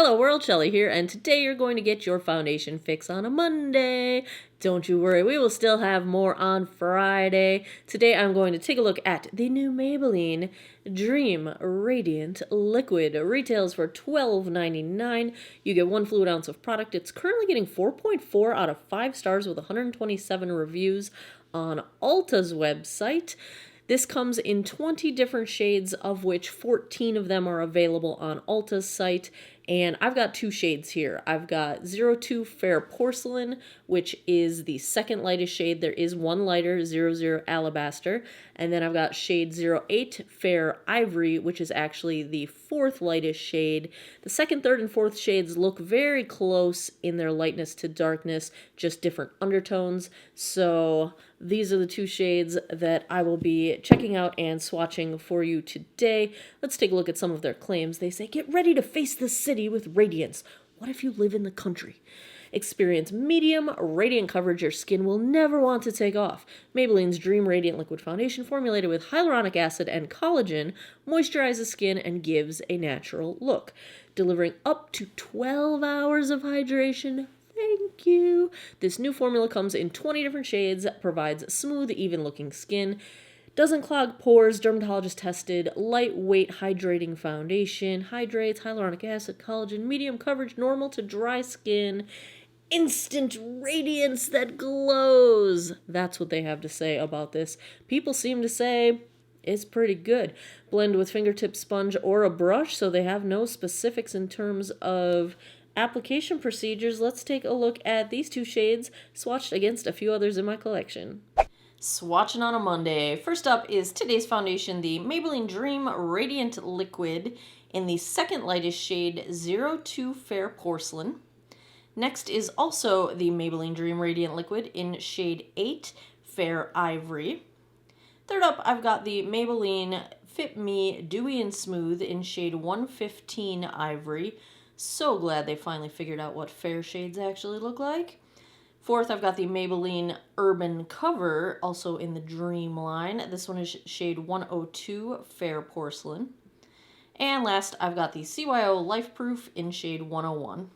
Hello world, Shelly here, and today you're going to get your foundation fix on a Monday. Don't you worry, we will still have more on Friday. Today I'm going to take a look at the new Maybelline Dream Radiant Liquid. It retails for $12.99. You get 1 fluid ounce of product. It's currently getting 4.4 out of 5 stars with 127 reviews on Ulta's website. This comes in 20 different shades, of which 14 of them are available on Ulta's site. And I've got 2 shades here. I've got 02 Fair Porcelain, which is the second lightest shade. There is one lighter, 00 Alabaster. And then I've got shade 08 Fair Ivory, which is actually the 4th lightest shade. The second, third, and 4th shades look very close in their lightness to darkness, just different undertones. So these are the 2 shades that I will be checking out and swatching for you today. Let's take a look at some of their claims. They say, get ready to face the city with radiance. What if you live in the country? Experience medium, radiant coverage your skin will never want to take off. Maybelline's Dream Radiant Liquid Foundation, formulated with hyaluronic acid and collagen, moisturizes skin and gives a natural look. Delivering up to 12 hours of hydration. Thank you. This new formula comes in 20 different shades, provides smooth, even-looking skin, doesn't clog pores, dermatologist tested, lightweight hydrating foundation, hydrates, hyaluronic acid, collagen, medium coverage, normal to dry skin, instant radiance that glows. That's what they have to say about this. People seem to say it's pretty good. Blend with fingertip sponge or a brush, so they have no specifics in terms of application procedures. Let's take a look at these 2 shades swatched against a few others in my collection. Swatching on a Monday. First up is today's foundation, the Maybelline Dream Radiant Liquid in the second lightest shade 02 Fair Porcelain. Next is also the Maybelline Dream Radiant Liquid in shade 8 Fair Ivory. Third up, I've got the Maybelline Fit Me Dewy and Smooth in shade 115 Ivory. So glad they finally figured out what fair shades actually look like. Fourth, I've got the Maybelline Urban Cover, also in the Dream line. This one is shade 102 Fair Porcelain. And last, I've got the CYO Life Proof in shade 101.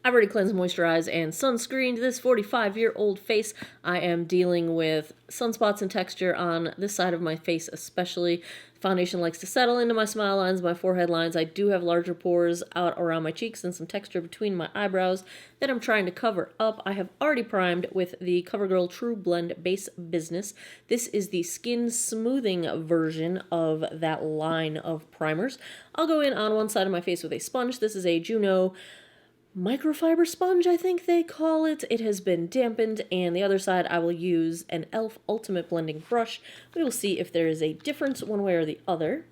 I've already cleansed, moisturized, and sunscreened this 45-year-old face. I am dealing with sunspots and texture on this side of my face especially. Foundation likes to settle into my smile lines, my forehead lines. I do have larger pores out around my cheeks and some texture between my eyebrows that I'm trying to cover up. I have already primed with the CoverGirl True Blend Base Business. This is the skin smoothing version of that line of primers. I'll go in on one side of my face with a sponge. This is a Juno microfiber sponge, I think they call it. It has been dampened, and the other side I will use an e.l.f. Ultimate Blending Brush. We will see if there is a difference one way or the other.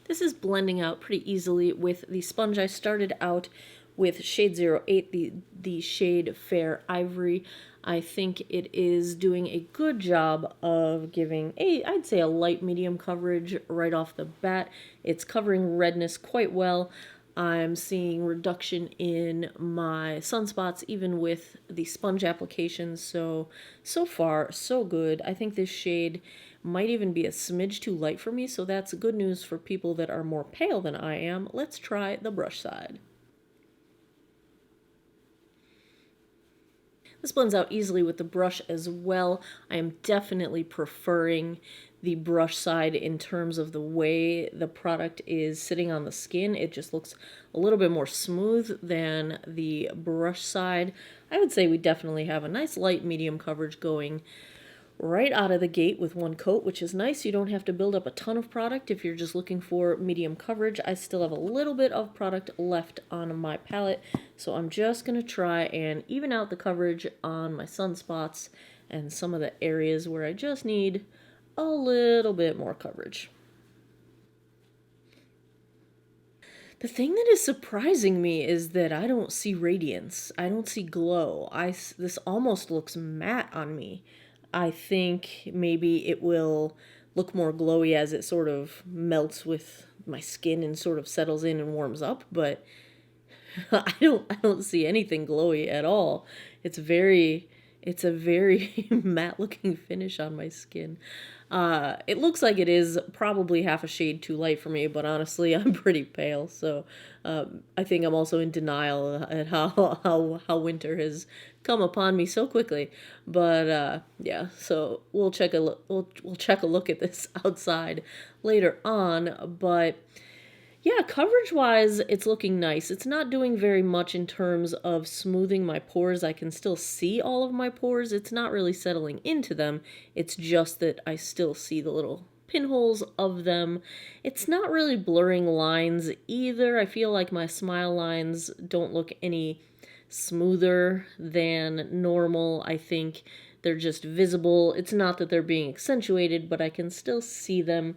This is blending out pretty easily with the sponge. I started out with shade 08, the shade Fair Ivory. I think it is doing a good job of giving I'd say a light medium coverage right off the bat. It's covering redness quite well. I'm seeing reduction in my sunspots even with the sponge application. So far, so good. I think this shade might even be a smidge too light for me, so that's good news for people that are more pale than I am. Let's try the brush side. This blends out easily with the brush as well. I am definitely preferring the brush side in terms of the way the product is sitting on the skin. It just looks a little bit more smooth than the brush side. I would say we definitely have a nice light medium coverage going right out of the gate with one coat, which is nice. You don't have to build up a ton of product if you're just looking for medium coverage. I still have a little bit of product left on my palette, so I'm just going to try and even out the coverage on my sunspots and some of the areas where I just need a little bit more coverage. The thing that is surprising me is that I don't see radiance. I don't see glow. This almost looks matte on me. I think maybe it will look more glowy as it sort of melts with my skin and sort of settles in and warms up, but I don't see anything glowy at all. It's very It's a very matte looking finish on my skin. It looks like it is probably half a shade too light for me, but honestly, I'm pretty pale, so I think I'm also in denial at how winter has come upon me so quickly. But yeah, so we'll we'll check a look at this outside later on. But yeah, coverage wise, it's looking nice. It's not doing very much in terms of smoothing my pores. I can still see all of my pores. It's not really settling into them. It's just that I still see the little pinholes of them. It's not really blurring lines either. I feel like my smile lines don't look any smoother than normal. I think they're just visible. It's not that they're being accentuated, but I can still see them.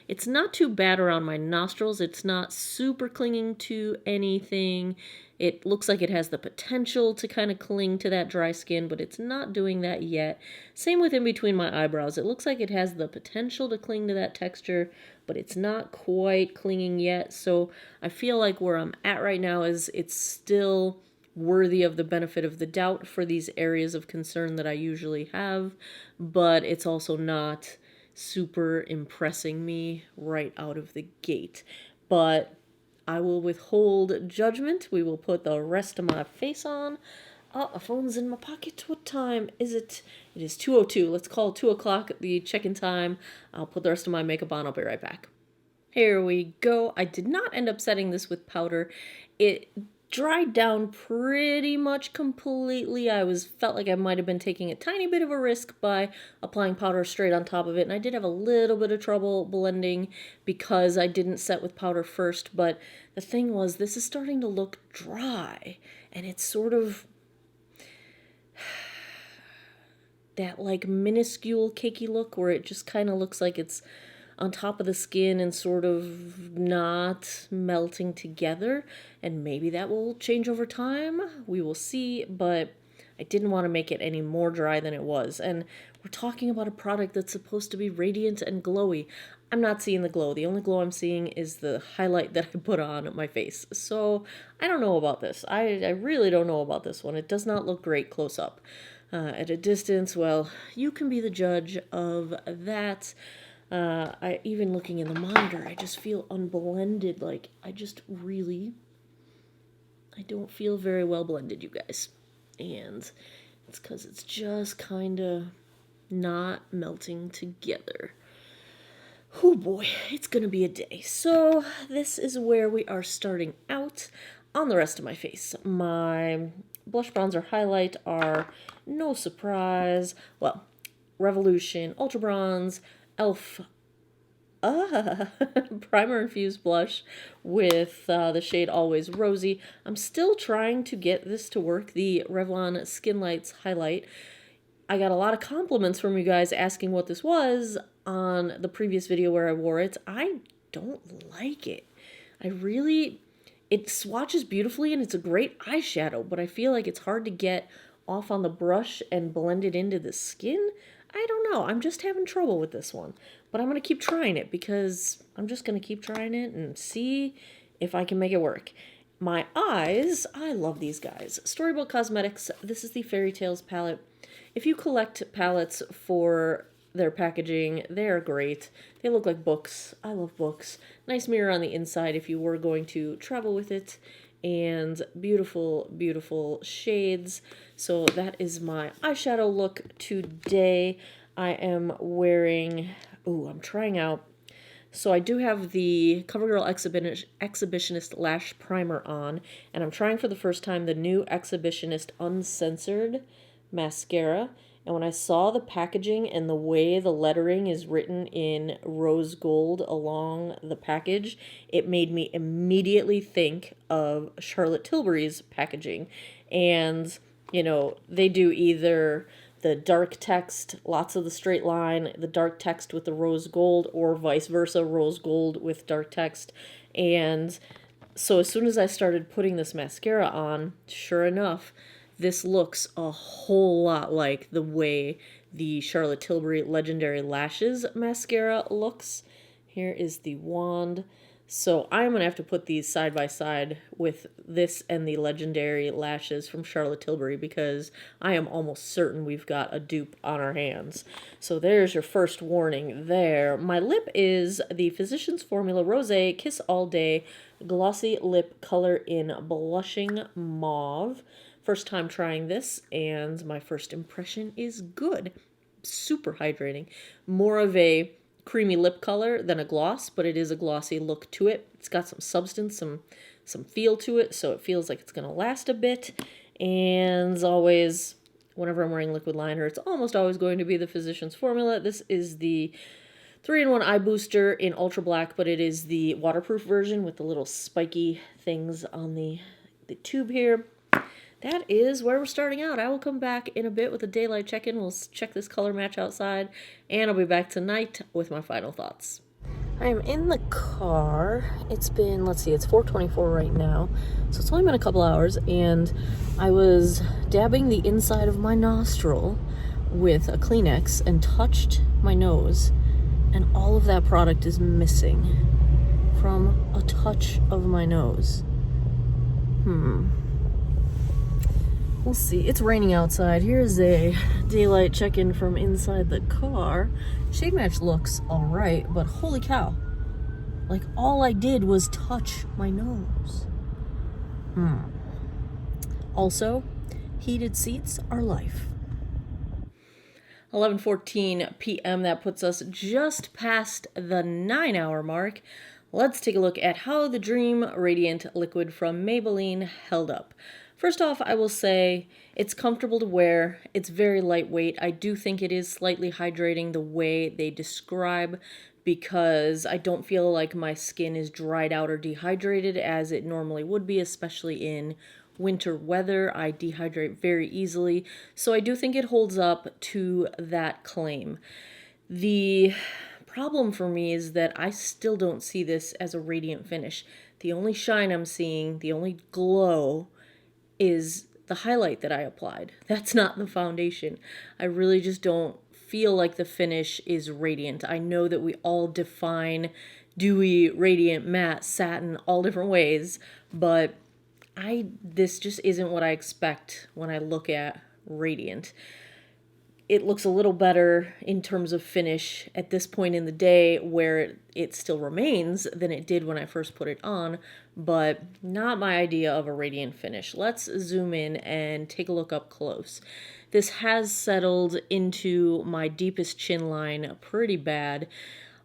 It's not too bad around my nostrils. It's not super clinging to anything. It looks like it has the potential to kind of cling to that dry skin, but it's not doing that yet. Same with in between my eyebrows. It looks like it has the potential to cling to that texture, but it's not quite clinging yet. So I feel like where I'm at right now is it's still worthy of the benefit of the doubt for these areas of concern that I usually have, but it's also not super impressing me right out of the gate. But I will withhold judgment. We will put the rest of my face on. Oh, my phone's in my pocket. What time is it? It is 2:02. Let's call it 2 o'clock the check-in time. I'll put the rest of my makeup on. I'll be right back. Here we go. I did not end up setting this with powder. It dried down pretty much completely. Felt like I might have been taking a tiny bit of a risk by applying powder straight on top of it, and I did have a little bit of trouble blending because I didn't set with powder first, but the thing was, this is starting to look dry, and it's sort of that like minuscule cakey look where it just kind of looks like it's on top of the skin and sort of not melting together. And maybe that will change over time. We will see, but I didn't want to make it any more dry than it was. And we're talking about a product that's supposed to be radiant and glowy. I'm not seeing the glow. The only glow I'm seeing is the highlight that I put on my face. So I don't know about this. I really don't know about this one. It does not look great close up. At a distance, well, you can be the judge of that. Even looking in the monitor, I just feel unblended. Like, I don't feel very well blended, you guys. And it's because it's just kind of not melting together. Oh boy, it's going to be a day. So this is where we are starting out on the rest of my face. My blush, bronzer, highlight are no surprise. Well, Revolution Ultra Bronze, e.l.f. Primer infused blush with the shade Always Rosy. I'm still trying to get this to work, the Revlon Skin Lights highlight. I got a lot of compliments from you guys asking what this was on the previous video where I wore it. I don't like it. It swatches beautifully and it's a great eyeshadow, but I feel like it's hard to get off on the brush and blend it into the skin. I don't know. I'm just having trouble with this one. But I'm going to keep trying it because I'm just going to keep trying it and see if I can make it work. My eyes, I love these guys. Storybook Cosmetics, this is the Fairy Tales palette. If you collect palettes for their packaging, they are great. They look like books. I love books. Nice mirror on the inside if you were going to travel with it. And beautiful, beautiful shades. So that is my eyeshadow look today. I am wearing, I'm trying out. So I do have the CoverGirl Exhibitionist Lash Primer on, and I'm trying for the first time the new Exhibitionist Uncensored Mascara. And when I saw the packaging and the way the lettering is written in rose gold along the package, it made me immediately think of Charlotte Tilbury's packaging. And, they do either the dark text, lots of the straight line, the dark text with the rose gold, or vice versa, rose gold with dark text. And so as soon as I started putting this mascara on, sure enough, this looks a whole lot like the way the Charlotte Tilbury Legendary Lashes mascara looks. Here is the wand. So I'm going to have to put these side by side with this and the Legendary Lashes from Charlotte Tilbury because I am almost certain we've got a dupe on our hands. So there's your first warning there. My lip is the Physicians Formula Rosé Kiss All Day Glossy Lip Color in Blushing Mauve. First time trying this, and my first impression is good. Super hydrating. More of a creamy lip color than a gloss, but it is a glossy look to it. It's got some substance, some feel to it, so it feels like it's going to last a bit. And as always, whenever I'm wearing liquid liner, it's almost always going to be the Physicians Formula. This is the 3-in-1 eye booster in ultra black, but it is the waterproof version with the little spiky things on the tube here. That is where we're starting out. I will come back in a bit with a daylight check-in. We'll check this color match outside, and I'll be back tonight with my final thoughts. I am in the car. It's been, let's see, it's 4:24 right now, so it's only been a couple hours, and I was dabbing the inside of my nostril with a Kleenex and touched my nose, and all of that product is missing from a touch of my nose. We'll see. It's raining outside. Here's a daylight check-in from inside the car. Shade match looks alright, but holy cow. Like, all I did was touch my nose. Also, heated seats are life. 11:14 p.m. That puts us just past the 9-hour mark. Let's take a look at how the Dream Radiant liquid from Maybelline held up. First off, I will say it's comfortable to wear. It's very lightweight. I do think it is slightly hydrating the way they describe, because I don't feel like my skin is dried out or dehydrated as it normally would be, especially in winter weather. I dehydrate very easily, so I do think it holds up to that claim. The problem for me is that I still don't see this as a radiant finish. The only shine I'm seeing, the only glow, is the highlight that I applied. That's not the foundation. I really just don't feel like the finish is radiant. I know that we all define dewy, radiant, matte, satin, all different ways, but this just isn't what I expect when I look at radiant. It looks a little better in terms of finish at this point in the day where it still remains than it did when I first put it on, but not my idea of a radiant finish. Let's zoom in and take a look up close. This has settled into my deepest chin line pretty bad.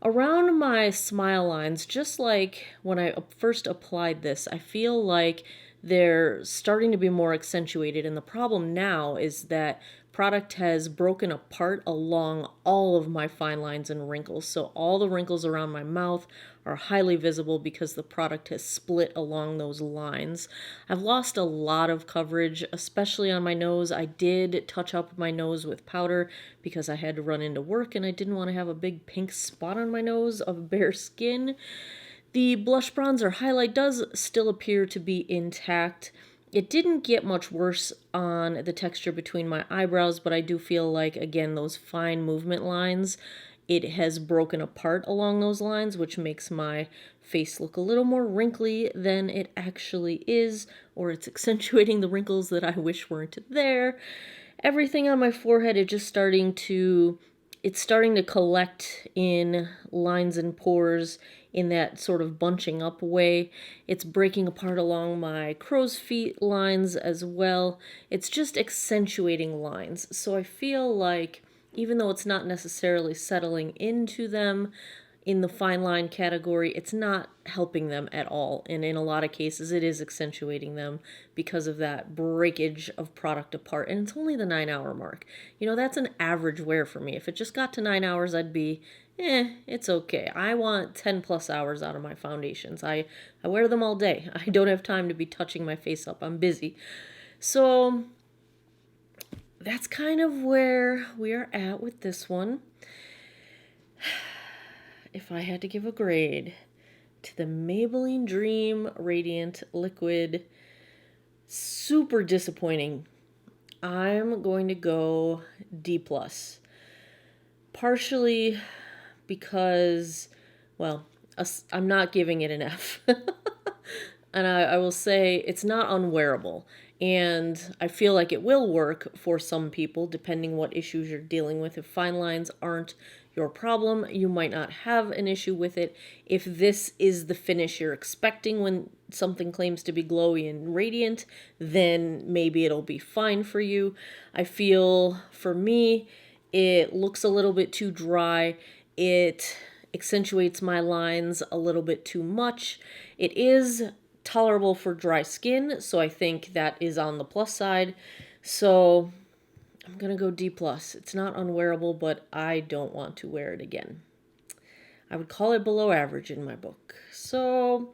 Around my smile lines, just like when I first applied this, I feel like they're starting to be more accentuated, and the problem now is that product has broken apart along all of my fine lines and wrinkles. So all the wrinkles around my mouth are highly visible because the product has split along those lines. I've lost a lot of coverage, especially on my nose. I did touch up my nose with powder because I had to run into work and I didn't want to have a big pink spot on my nose of bare skin. The blush bronzer highlight does still appear to be intact. It didn't get much worse on the texture between my eyebrows, but I do feel like, again, those fine movement lines, it has broken apart along those lines, which makes my face look a little more wrinkly than it actually is, or it's accentuating the wrinkles that I wish weren't there. Everything on my forehead is just starting to collect in lines and pores in that sort of bunching up way. It's breaking apart along my crow's feet lines as well. It's just accentuating lines. So I feel like even though it's not necessarily settling into them in the fine line category, it's not helping them at all. And in a lot of cases, it is accentuating them because of that breakage of product apart. And it's only the 9-hour mark. You know, that's an average wear for me. If it just got to 9 hours, I'd be, it's okay. I want 10 plus hours out of my foundations. I wear them all day. I don't have time to be touching my face up. I'm busy. So that's kind of where we are at with this one. If I had to give a grade to the Maybelline Dream Radiant Liquid, super disappointing. I'm going to go D+. Partially because, well, I'm not giving it an F. And I will say it's not unwearable. And I feel like it will work for some people, depending what issues you're dealing with. If fine lines aren't your problem, you might not have an issue with it. If this is the finish you're expecting when something claims to be glowy and radiant, then maybe it'll be fine for you. I feel, for me, it looks a little bit too dry. It accentuates my lines a little bit too much. It is tolerable for dry skin, so I think that is on the plus side. So I'm gonna go D+. It's not unwearable, but I don't want to wear it again. I would call it below average in my book. So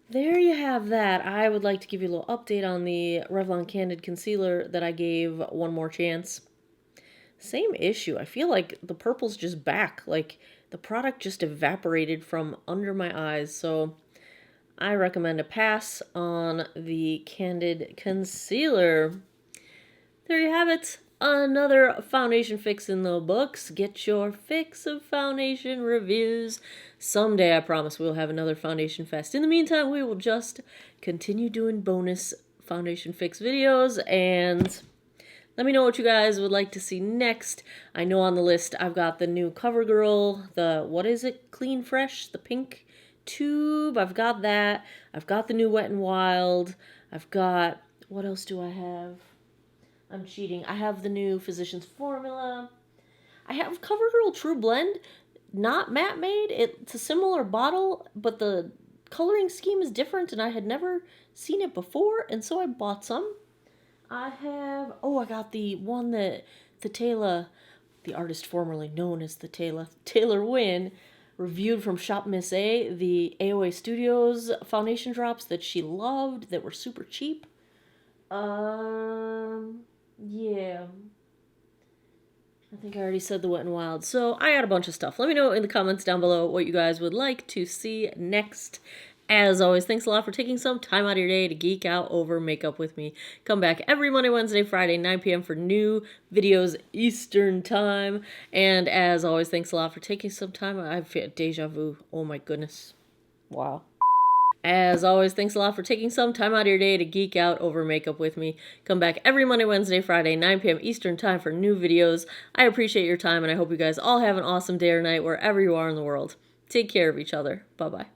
there you have that. I would like to give you a little update on the Revlon Candid Concealer that I gave one more chance. Same issue. I feel like the purple's just back. Like the product just evaporated from under my eyes. So I recommend a pass on the Candid Concealer. There you have it. Another foundation fix in the books. Get your fix of foundation reviews. Someday, I promise, we'll have another foundation fest. In the meantime, we will just continue doing bonus foundation fix videos, and let me know what you guys would like to see next. I know on the list I've got the new CoverGirl, the, what is it, Clean Fresh, the pink tube. I've got that. I've got the new Wet n Wild. I've got, what else do I have? I'm cheating. I have the new Physicians Formula. I have CoverGirl True Blend, not matte made. It's a similar bottle, but the coloring scheme is different, and I had never seen it before, and so I bought some. I have, I got the one that the Taylor, the artist formerly known as the Taylor Wynn, reviewed from Shop Miss A, the AOA Studios foundation drops that she loved that were super cheap. Yeah. I think I already said the Wet n Wild. So I got a bunch of stuff. Let me know in the comments down below what you guys would like to see next. As always, thanks a lot for taking some time out of your day to geek out over makeup with me. Come back every Monday, Wednesday, Friday, 9 p.m. for new videos Eastern time. And as always, thanks a lot for taking some time. I've had deja vu. Oh my goodness. Wow. As always, thanks a lot for taking some time out of your day to geek out over makeup with me. Come back every Monday, Wednesday, Friday, 9 p.m. Eastern time for new videos. I appreciate your time, and I hope you guys all have an awesome day or night wherever you are in the world. Take care of each other. Bye-bye.